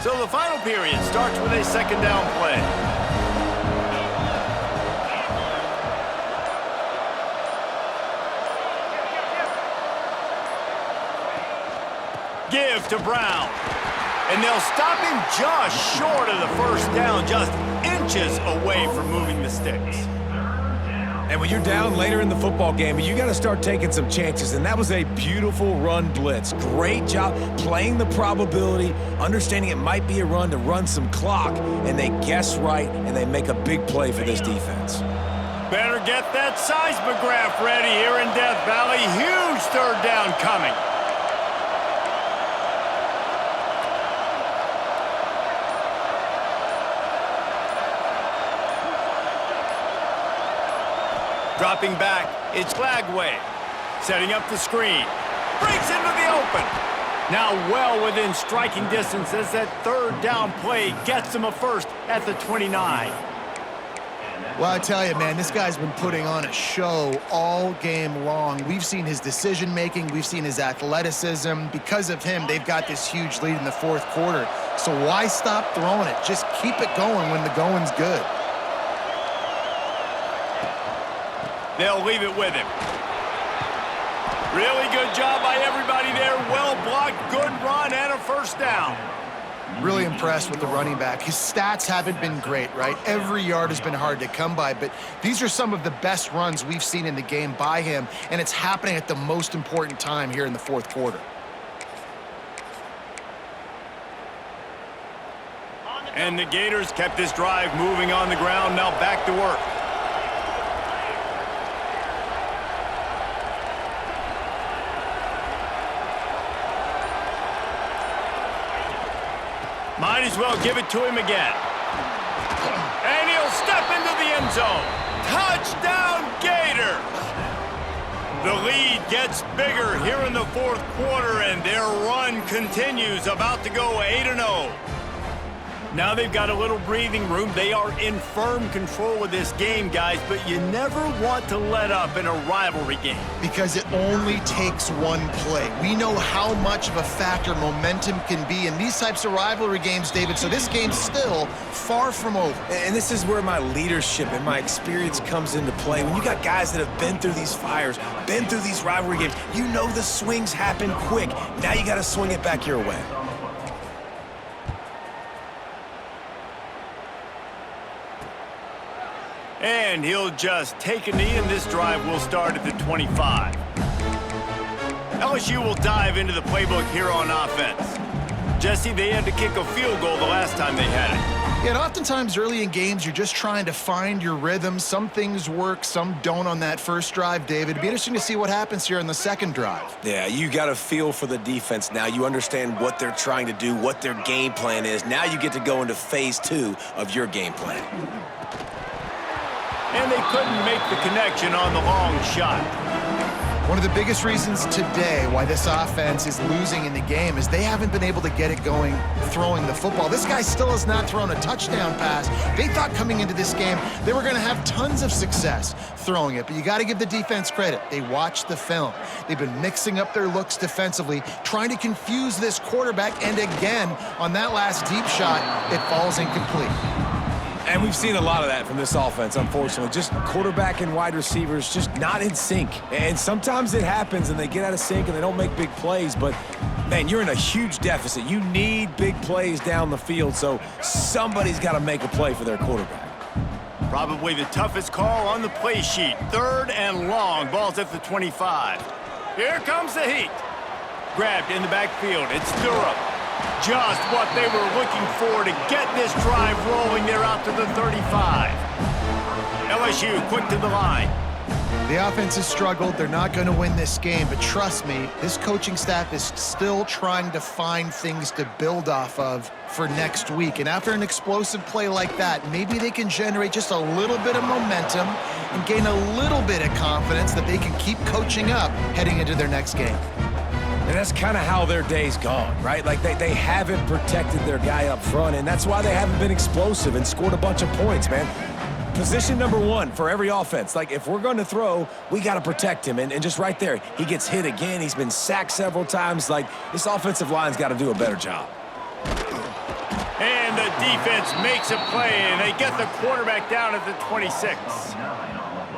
So the final period starts with a second down play. Give to Brown. And they'll stop him just short of the first down, just inches away from moving the sticks. And when you're down later in the football game, you got to start taking some chances. And that was a beautiful run blitz. Great job playing the probability, understanding it might be a run to run some clock. And they guess right, and they make a big play for this defense. Better get that seismograph ready here in Death Valley. Huge third down coming. Dropping back, it's Flagway. Setting up the screen. Breaks into the open. Now well within striking distance as that third down play gets them a first at the 29. Well, I tell you, man, this guy's been putting on a show all game long. We've seen his decision-making. We've seen his athleticism. Because of him, they've got this huge lead in the fourth quarter. So why stop throwing it? Just keep it going when the going's good. They'll leave it with him. Really good job by everybody there. Well blocked, good run, and a first down. Really impressed with the running back. His stats haven't been great, right? Every yard has been hard to come by, but these are some of the best runs we've seen in the game by him, and it's happening at the most important time here in the fourth quarter. And the Gators kept this drive moving on the ground. Now back to work. Might as well give it to him again. And he'll step into the end zone. Touchdown, Gators! The lead gets bigger here in the fourth quarter, and their run continues, about to go 8-0. Now they've got a little breathing room. They are in firm control of this game, guys, but you never want to let up in a rivalry game. Because it only takes one play. We know how much of a factor momentum can be in these types of rivalry games, David, so this game's still far from over. And this is where my leadership and my experience comes into play. When you got guys that have been through these fires, been through these rivalry games, you know the swings happen quick. Now you got to swing it back your way. And he'll just take a knee, and this drive will start at the 25. LSU will dive into the playbook here on offense. Jesse, they had to kick a field goal the last time they had it. Yeah, and oftentimes early in games, you're just trying to find your rhythm. Some things work, some don't on that first drive, David. It'd be interesting to see what happens here in the second drive. Yeah, you got a feel for the defense now. You understand what they're trying to do, what their game plan is. Now you get to go into phase 2 of your game plan. And they couldn't make the connection on the long shot. One of the biggest reasons today why this offense is losing in the game is they haven't been able to get it going throwing the football. This guy still has not thrown a touchdown pass. They thought coming into this game they were going to have tons of success throwing it, but you got to give the defense credit. They watched the film. They've been mixing up their looks defensively, trying to confuse this quarterback, and again, on that last deep shot, it falls incomplete. And we've seen a lot of that from this offense, unfortunately. Just quarterback and wide receivers just not in sync. And sometimes it happens and they get out of sync and they don't make big plays. But, man, you're in a huge deficit. You need big plays down the field, so somebody's got to make a play for their quarterback. Probably the toughest call on the play sheet. Third and long. Ball's at the 25. Here comes the heat. Grabbed in the backfield. It's Durham. Just what they were looking for to get this drive rolling. They're out to the 35. LSU quick to the line. The offense has struggled. They're not going to win this game, but trust me, this coaching staff is still trying to find things to build off of for next week. And after an explosive play like that, maybe they can generate just a little bit of momentum and gain a little bit of confidence that they can keep coaching up heading into their next game. And that's kind of how their day's gone, right? Like they haven't protected their guy up front, and that's why they haven't been explosive and scored a bunch of points, man. Position number one for every offense. Like, if we're going to throw, we got to protect him. And just right there, he gets hit again. He's been sacked several times. Like, this offensive line's got to do a better job. And the defense makes a play, and they get the quarterback down at the 26.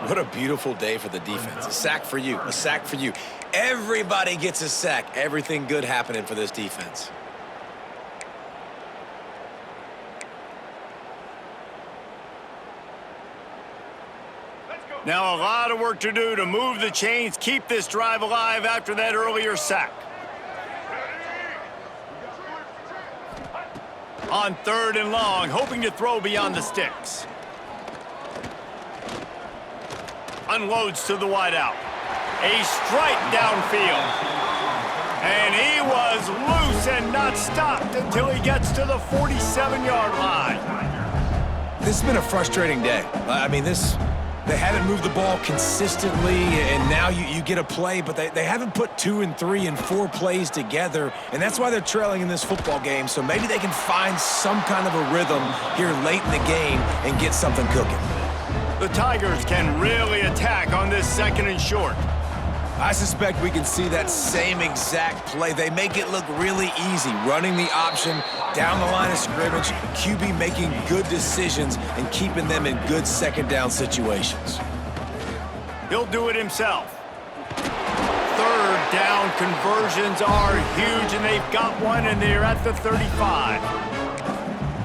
What a beautiful day for the defense. A sack for you, a sack for you. Everybody gets a sack. Everything good happening for this defense. Now a lot of work to do to move the chains, keep this drive alive after that earlier sack. On 3rd and long, hoping to throw beyond the sticks. Unloads to the wideout. A strike downfield. And he was loose and not stopped until he gets to the 47-yard line. This has been a frustrating day. I mean, they haven't moved the ball consistently, and now you get a play, but they haven't put 2 and 3 and 4 plays together, and that's why they're trailing in this football game. So maybe they can find some kind of a rhythm here late in the game and get something cooking. The Tigers can really attack on this 2nd and short. I suspect we can see that same exact play. They make it look really easy, running the option down the line of scrimmage, QB making good decisions and keeping them in good 2nd down situations. He'll do it himself. 3rd down conversions are huge, and they've got one, and they're at the 35.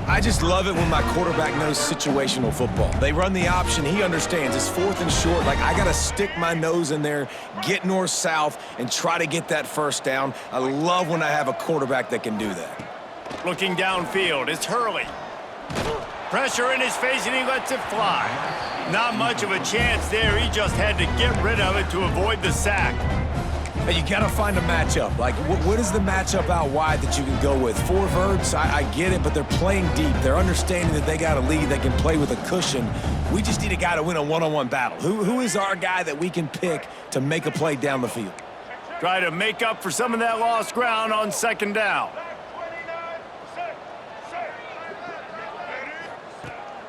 I just love it when my quarterback knows situational football. They run the option. He understands. It's 4th and short. Like, I got to stick my nose in there, get north-south, and try to get that 1st down. I love when I have a quarterback that can do that. Looking downfield, it's Hurley. Pressure in his face, and he lets it fly. Not much of a chance there. He just had to get rid of it to avoid the sack. Hey, you got to find a matchup. Like, what is the matchup out wide that you can go with? 4 verts, I get it, but they're playing deep. They're understanding that they got a lead. They can play with a cushion. We just need a guy to win a one-on-one battle. Who is our guy that we can pick to make a play down the field? Try to make up for some of that lost ground on 2nd down.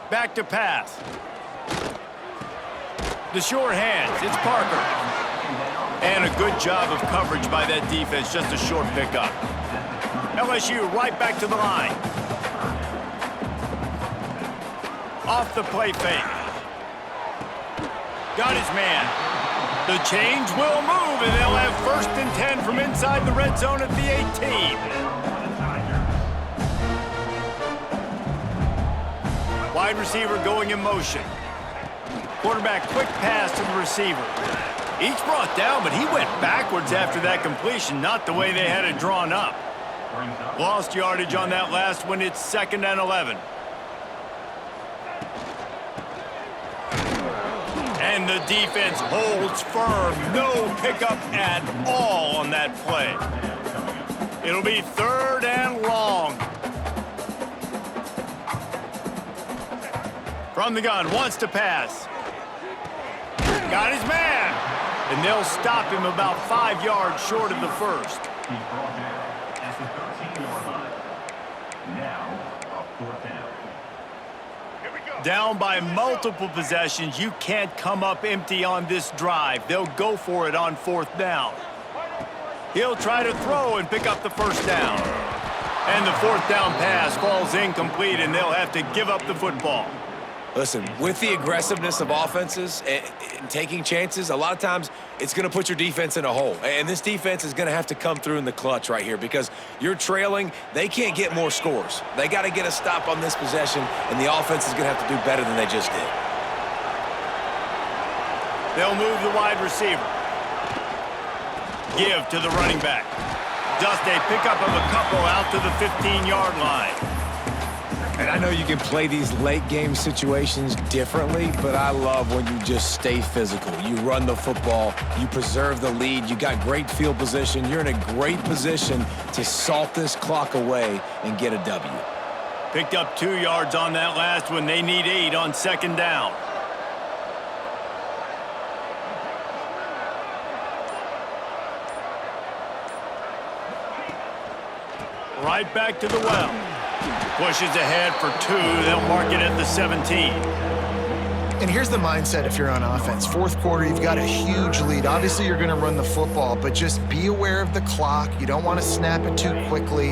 Back to pass. The sure hands, it's Parker. And a good job of coverage by that defense, just a short pickup. LSU right back to the line. Off the play fake. Got his man. The change will move, and they'll have 1st and 10 from inside the red zone at the 18. Wide receiver going in motion. Quarterback quick pass to the receiver. Each brought down, but he went backwards after that completion, not the way they had it drawn up. Lost yardage on that last one. It's 2nd and 11. And the defense holds firm. No pickup at all on that play. It'll be 3rd and long. From the gun, wants to pass. Got his man. And they'll stop him about 5 yards short of the 1st. Down by multiple possessions, you can't come up empty on this drive. They'll go for it on 4th down. He'll try to throw and pick up the 1st down. And the 4th down pass falls incomplete, and they'll have to give up the football. Listen, with the aggressiveness of offenses and taking chances, a lot of times it's going to put your defense in a hole. And this defense is going to have to come through in the clutch right here because you're trailing. They can't get more scores. They got to get a stop on this possession, and the offense is going to have to do better than they just did. They'll move the wide receiver. Give to the running back. Just a pickup of a couple out to the 15-yard line. And I know you can play these late-game situations differently, but I love when you just stay physical. You run the football, you preserve the lead, you got great field position, you're in a great position to salt this clock away and get a W. Picked up 2 yards on that last one. They need 8 on 2nd down. Right back to the well. Pushes ahead for 2. They'll mark it at the 17. And here's the mindset if you're on offense. 4th quarter, you've got a huge lead. Obviously, you're going to run the football, but just be aware of the clock. You don't want to snap it too quickly.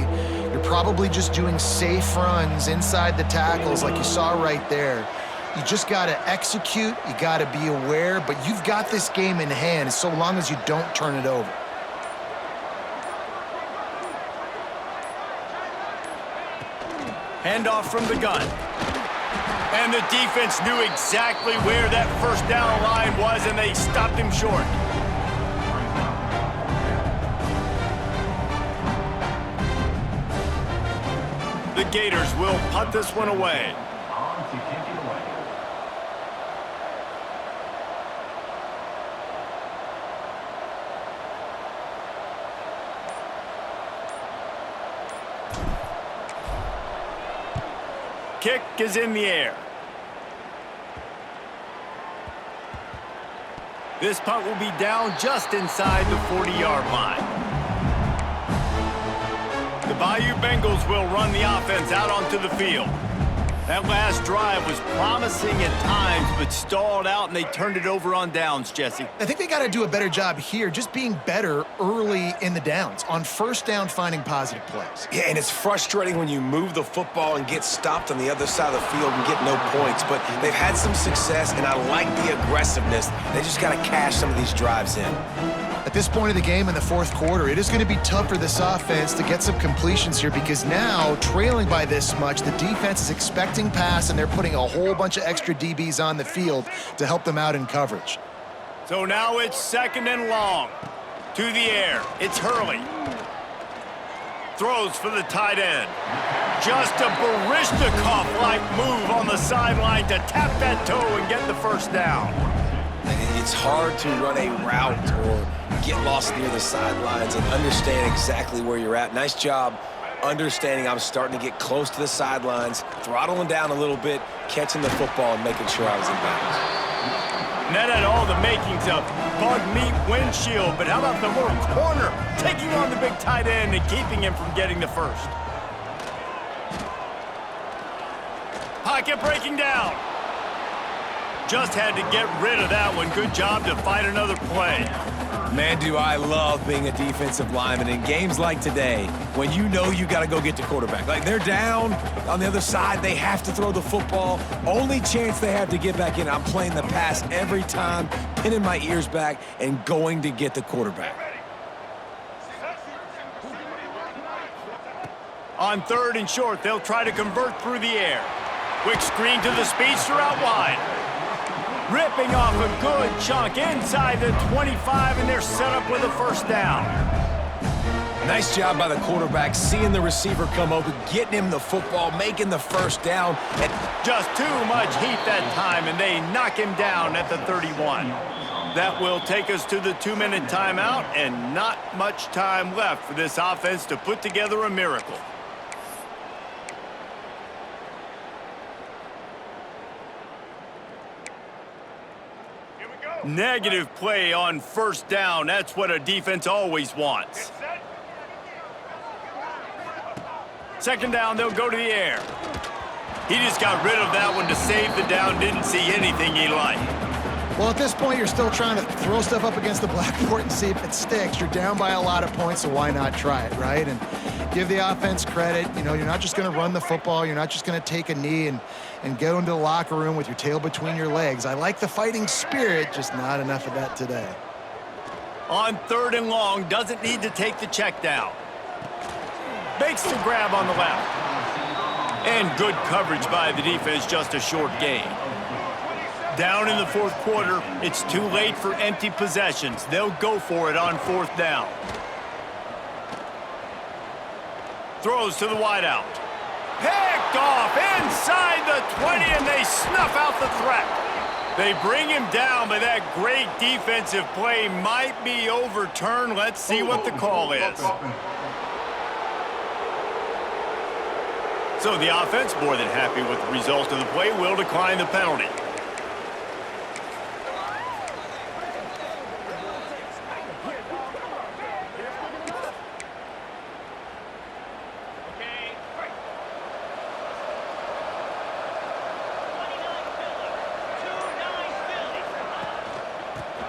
You're probably just doing safe runs inside the tackles like you saw right there. You just got to execute, you got to be aware, but you've got this game in hand so long as you don't turn it over. Handoff from the gun. And the defense knew exactly where that first down line was, and they stopped him short. The Gators will punt this one away. Kick is in the air. This punt will be down just inside the 40-yard line. The Bayou Bengals will run the offense out onto the field. That last drive was promising at times, but stalled out, and they turned it over on downs, Jesse. I think they got to do a better job here, just being better early in the downs, on first down finding positive plays. Yeah, and it's frustrating when you move the football and get stopped on the other side of the field and get no points, but they've had some success, and I like the aggressiveness. They just got to cash some of these drives in. At this point of the game in the fourth quarter, it is going to be tough for this offense to get some completions here because now, trailing by this much, the defense is expecting pass, and they're putting a whole bunch of extra DBs on the field to help them out in coverage. So now it's second and long. To the air, it's Hurley. Throws for the tight end. Just a Barishnikov-like move on the sideline to tap that toe and get the first down. It's hard to run a route or get lost near the sidelines and understand exactly where you're at. Nice job understanding I'm starting to get close to the sidelines, throttling down a little bit, catching the football and making sure I was in bounds. And that had all the makings of bug meat windshield, but how about the little corner taking on the big tight end and keeping him from getting the first? Pocket breaking down. Just had to get rid of that one. Good job to fight another play. Man, do I love being a defensive lineman in games like today when you know you got to go get the quarterback. Like, they're down on the other side. They have to throw the football. Only chance they have to get back in. I'm playing the pass every time, pinning my ears back and going to get the quarterback. On third and short, they'll try to convert through the air. Quick screen to the speedster out wide. Ripping off a good chunk inside the 25, and they're set up with a first down. Nice job by the quarterback, seeing the receiver come open, getting him the football, making the first down. And just too much heat that time, and they knock him down at the 31. That will take us to the 2-minute timeout, and not much time left for this offense to put together a miracle. Negative play on first down. That's what a defense always wants. Second down, they'll go to the air. He just got rid of that one to save the down. Didn't see anything he liked. Well, at this point, you're still trying to throw stuff up against the blackboard and see if it sticks. You're down by a lot of points, so why not try it, right? And give the offense credit. You know, you're not just going to run the football. You're not just going to take a knee and go into the locker room with your tail between your legs. I like the fighting spirit, just not enough of that today. On third and long, doesn't need to take the check down. Makes the grab on the left. And good coverage by the defense, just a short gain. Down in the fourth quarter, it's too late for empty possessions. They'll go for it on fourth down. Throws to the wideout. Picked off inside the 20, and they snuff out the threat. They bring him down, but that great defensive play might be overturned. Let's see what the call is. So the offense, more than happy with the result of the play, will decline the penalty.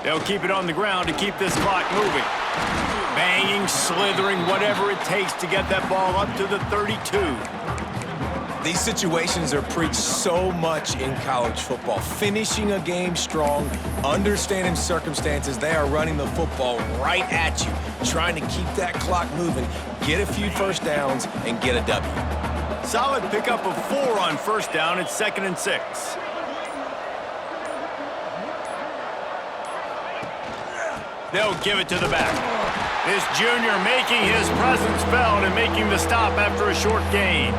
They'll keep it on the ground to keep this clock moving. Banging, slithering, whatever it takes to get that ball up to the 32. These situations are preached so much in college football. Finishing a game strong, understanding circumstances. They are running the football right at you, trying to keep that clock moving, get a few first downs, and get a W. Solid pickup of 4 on first down. It's 2nd and 6. They'll give it to the back. This junior making his presence felt and making the stop after a short gain.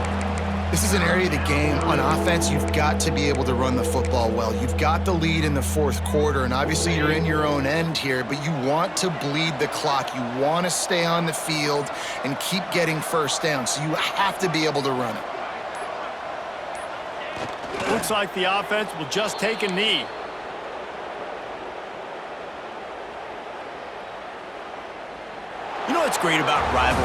This is an area of the game, on offense, you've got to be able to run the football well. You've got the lead in the 4th quarter, and obviously you're in your own end here, but you want to bleed the clock. You want to stay on the field and keep getting first down, so you have to be able to run it. Looks like the offense will just take a knee. You know what's great about rival